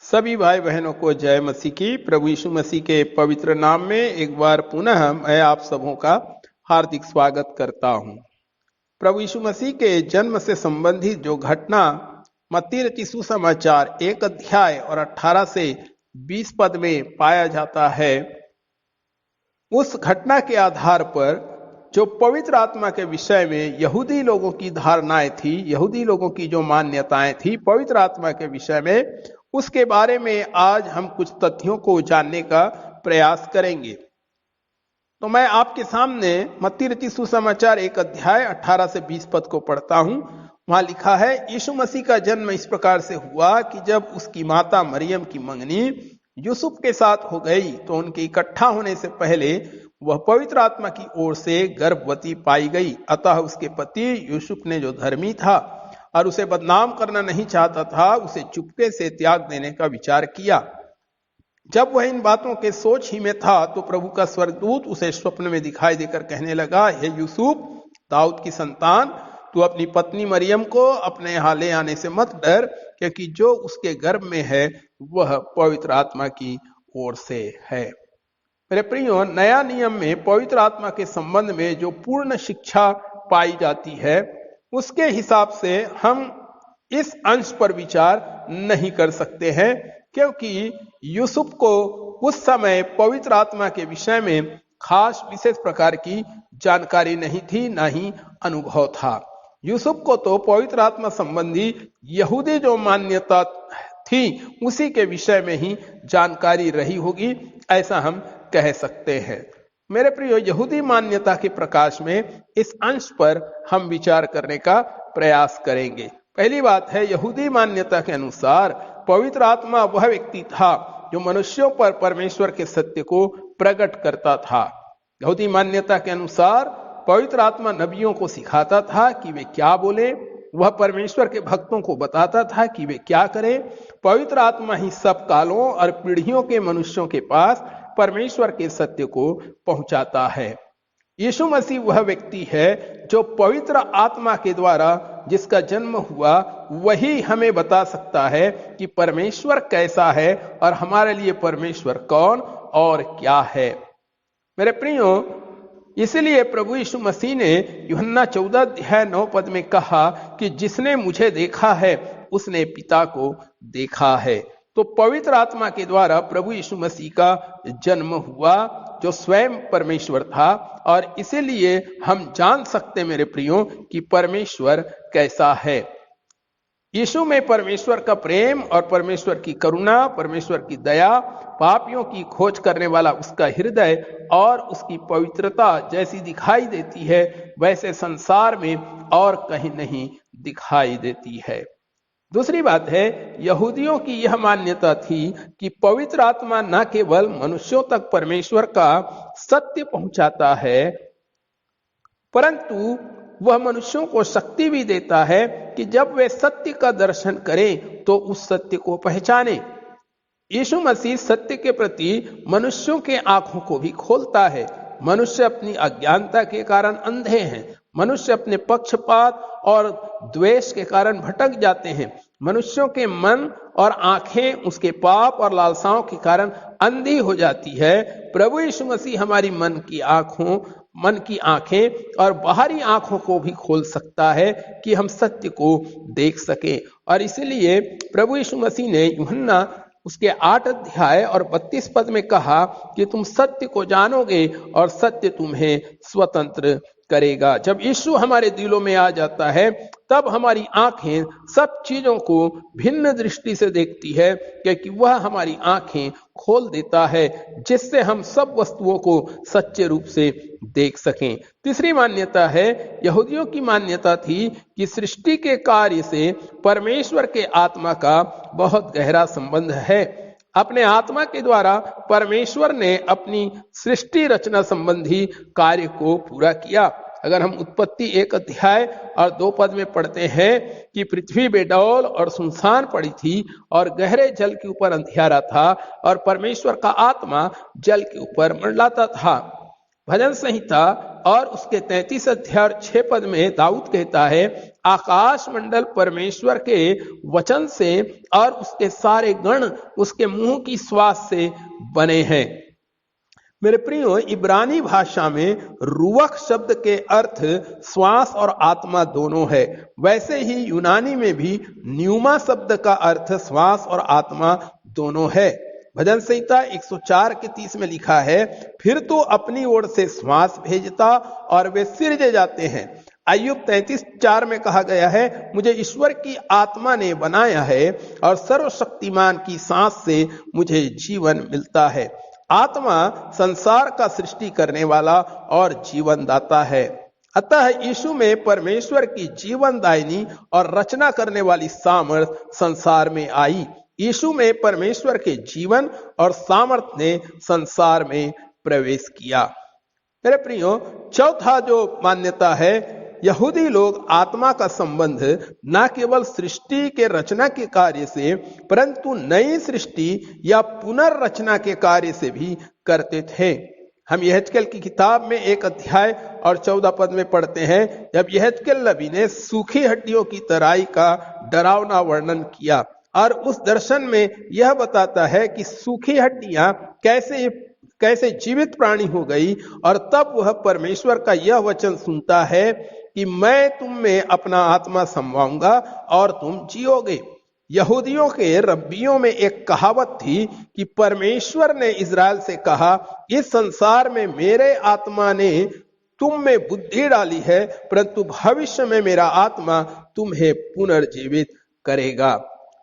सभी भाई बहनों को जय मसीह की। प्रभु यीशु मसीह के पवित्र नाम में एक बार पुनः मैं आप सबों का हार्दिक स्वागत करता हूं। प्रभु यीशु मसीह के जन्म से संबंधित जो घटना मत्ती रचित सुसमाचार 1 अध्याय और 18 से 20 पद में पाया जाता है, उस घटना के आधार पर जो पवित्र आत्मा के विषय में यहूदी लोगों की धारणाएं थी, यहूदी लोगों की जो मान्यताएं थी पवित्र आत्मा के विषय में, उसके बारे में आज हम कुछ तथ्यों को जानने का प्रयास करेंगे। तो मैं आपके सामने मत्ती रचित सुसमाचार 1 अध्याय 18 से 20 पद को पढ़ता हूं। वहां लिखा है, यीशु मसीह का जन्म इस प्रकार से हुआ कि जब उसकी माता मरियम की मंगनी यूसुफ के साथ हो गई तो उनके इकट्ठा होने से पहले वह पवित्र आत्मा की ओर से गर्भवती पाई गई। अतः उसके पति यूसुफ ने, जो धर्मी था और उसे बदनाम करना नहीं चाहता था, उसे चुपके से त्याग देने का विचार किया। जब वह इन बातों के सोच ही में था तो प्रभु का स्वर्गदूत उसे स्वप्न में दिखाई देकर कहने लगा, हे यूसुफ, दाऊद की संतान, तू अपनी पत्नी मरियम को अपने यहाँ ले आने से मत डर, क्योंकि जो उसके गर्भ में है वह पवित्र आत्मा की ओर से है। मेरे प्रियो, नया नियम में पवित्र आत्मा के संबंध में जो पूर्ण शिक्षा पाई जाती है, उसके हिसाब से हम इस अंश पर विचार नहीं कर सकते हैं, क्योंकि यूसुफ को उस समय पवित्र आत्मा के विषय में खास विशेष प्रकार की जानकारी नहीं थी, ना ही अनुभव था। यूसुफ को तो पवित्र आत्मा संबंधी यहूदी जो मान्यता थी उसी के विषय में ही जानकारी रही होगी, ऐसा हम कह सकते हैं। मेरे प्रियो, यहूदी मान्यता के प्रकाश में इस अंश पर हम विचार करने का प्रयास करेंगे। पहली बात है, यहूदी मान्यता के अनुसार पवित्र आत्मा वह व्यक्ति था जो मनुष्यों पर परमेश्वर के सत्य को प्रकट करता था। यहूदी मान्यता के अनुसार पवित्र आत्मा नबियों को सिखाता था कि वे क्या बोले, वह परमेश्वर के भक्तों को बताता था कि वे क्या करें। पवित्र आत्मा ही सब कालों और पीढ़ियों के मनुष्यों के पास परमेश्वर के सत्य को पहुंचाता है। यीशु मसीह वह व्यक्ति है जो पवित्र आत्मा के द्वारा जिसका जन्म हुआ, वही हमें बता सकता है कि परमेश्वर कैसा है और हमारे लिए परमेश्वर कौन और क्या है। मेरे प्रियो, इसलिए प्रभु यीशु मसीह ने यूहन्ना 14 अध्याय 9 पद में कहा कि जिसने मुझे देखा है उसने पिता को देखा है। तो पवित्र आत्मा के द्वारा प्रभु यीशु मसीह का जन्म हुआ, जो स्वयं परमेश्वर था, और इसीलिए हम जान सकते मेरे प्रियो कि परमेश्वर कैसा है। यीशु में परमेश्वर का प्रेम और परमेश्वर की करुणा, परमेश्वर की दया, पापियों की खोज करने वाला उसका हृदय और उसकी पवित्रता जैसी दिखाई देती है, वैसे संसार में और कहीं नहीं दिखाई देती है। दूसरी बात है, यहूदियों की यह मान्यता थी कि पवित्र आत्मा न केवल मनुष्यों तक परमेश्वर का सत्य पहुंचाता है, परंतु वह मनुष्यों को शक्ति भी देता है कि जब वे सत्य का दर्शन करें तो उस सत्य को पहचाने। यीशु मसीह सत्य के प्रति मनुष्यों के आंखों को भी खोलता है। मनुष्य अपनी अज्ञानता के कारण अंधे हैं, मनुष्य अपने पक्षपात और द्वेष के कारण भटक जाते हैं, मनुष्यों के मन और आंखें उसके पाप और लालसाओं के कारण अंधी हो जाती है। प्रभु यीशु मसीह हमारी मन की आंखें और बाहरी आंखों को भी खोल सकता है कि हम सत्य को देख सकें। और इसलिए प्रभु यीशु मसीह ने यूहन्ना उसके 8 अध्याय और 32 पद में कहा कि तुम सत्य को जानोगे और सत्य तुम्हें स्वतंत्र करेगा। जब यीशु हमारे दिलों में आ जाता है, तब हमारी आंखें सब चीजों को भिन्न दृष्टि से देखती है, क्योंकि वह हमारी आंखें खोल देता है जिससे हम सब वस्तुओं को सच्चे रूप से देख सकें। तीसरी मान्यता है, यहूदियों की मान्यता थी कि सृष्टि के कार्य से परमेश्वर के आत्मा का बहुत गहरा संबंध है। अपने आत्मा के द्वारा परमेश्वर ने अपनी सृष्टि रचना संबंधी कार्य को पूरा किया। अगर हम उत्पत्ति 1 अध्याय और 2 पद में पढ़ते हैं कि पृथ्वी बेडौल और सुनसान पड़ी थी और गहरे जल के ऊपर अंधियारा था और परमेश्वर का आत्मा जल के ऊपर मंडलाता था। भजन संहिता और उसके 33 अध्याय और 6 पद में दाऊद कहता है, आकाश मंडल परमेश्वर के वचन से और उसके सारे गण उसके मुंह की श्वास से बने हैं। मेरे प्रियो, इब्रानी भाषा में रूवख शब्द के अर्थ श्वास और आत्मा दोनों है। वैसे ही यूनानी में भी न्यूमा शब्द का अर्थ श्वास और आत्मा दोनों है। भजन संहिता 104 के 30 में लिखा है, फिर तो अपनी ओर से श्वास भेजता और वे सिरजे जाते हैं। अय्यूब 33:4 में कहा गया है, मुझे ईश्वर की आत्मा ने बनाया है और सर्वशक्तिमान की सांस से मुझे जीवन मिलता है। आत्मा संसार का सृष्टि करने वाला और जीवन दाता है। अतः यीशु में परमेश्वर की जीवनदायिनी और रचना करने वाली सामर्थ संसार में आई। यीशु में परमेश्वर के जीवन और सामर्थ ने संसार में प्रवेश किया। मेरे प्रियो, चौथा जो मान्यता है, यहूदी लोग आत्मा का संबंध न केवल सृष्टि के रचना के कार्य से परंतु नई सृष्टि या पुनर्रचना के कार्य से भी करते थे। हम यहेजकेल की किताब में 1 अध्याय और 14 पद में पढ़ते हैं, जब यहेजकेल नबी ने सूखी हड्डियों की तराई का डरावना वर्णन किया और उस दर्शन में यह बताता है कि सूखी हड्डियां कैसे जीवित प्राणी हो गई, और तब वह परमेश्वर का यह वचन सुनता है कि मैं तुम में अपना आत्मा समवाऊंगा और तुम जियोगे। यहूदियों के रब्बियों में एक कहावत थी कि परमेश्वर ने इज़राइल से कहा, इस संसार में मेरे आत्मा ने तुम में बुद्धि डाली है, परंतु भविष्य में मेरा आत्मा तुम्हें पुनर्जीवित करेगा।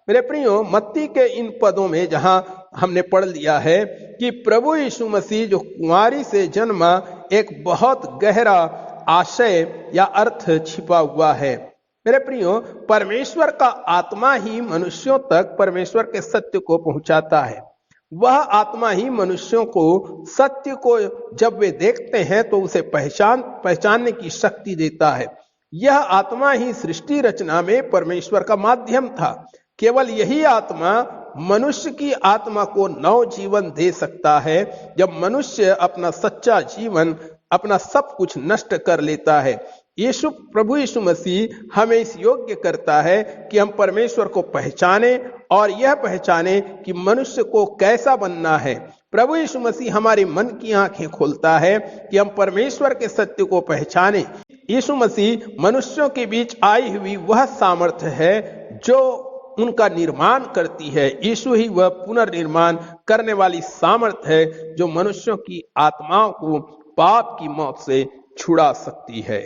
मेरे प्रियो, मत्ती के इन पदों में जहां हमने पढ़ लिया है कि प्रभु यीशु मसीह जो कुंवारी से जन्मा, एक बहुत गहरा आशय या अर्थ छिपा हुआ है। मेरे प्रियो, परमेश्वर का आत्मा ही मनुष्यों तक परमेश्वर के सत्य को पहुंचाता है। वह आत्मा ही मनुष्यों को सत्य को जब वे देखते हैं तो उसे पहचानने की शक्ति देता है। यह आत्मा ही सृष्टि रचना में परमेश्वर का माध्यम था। केवल यही आत्मा मनुष्य की आत्मा को नव जीवन दे सकता है जब मनुष्य अपना सच्चा जीवन, अपना सब कुछ नष्ट कर लेता है। प्रभु यीशु मसीह हमें इस योग्य करता है कि हम परमेश्वर को पहचाने और यह पहचाने कि मनुष्य को कैसा बनना है। प्रभु यीशु मसीह हमारे मन की आंखें खोलता है कि हम परमेश्वर के सत्य को पहचाने। यीशु मसीह मनुष्यों के बीच आई हुई वह सामर्थ्य है जो उनका निर्माण करती है। यीशु ही वह पुनर्निर्माण करने वाली सामर्थ्य है जो मनुष्यों की आत्माओं को पाप की मौत से छुड़ा सकती है।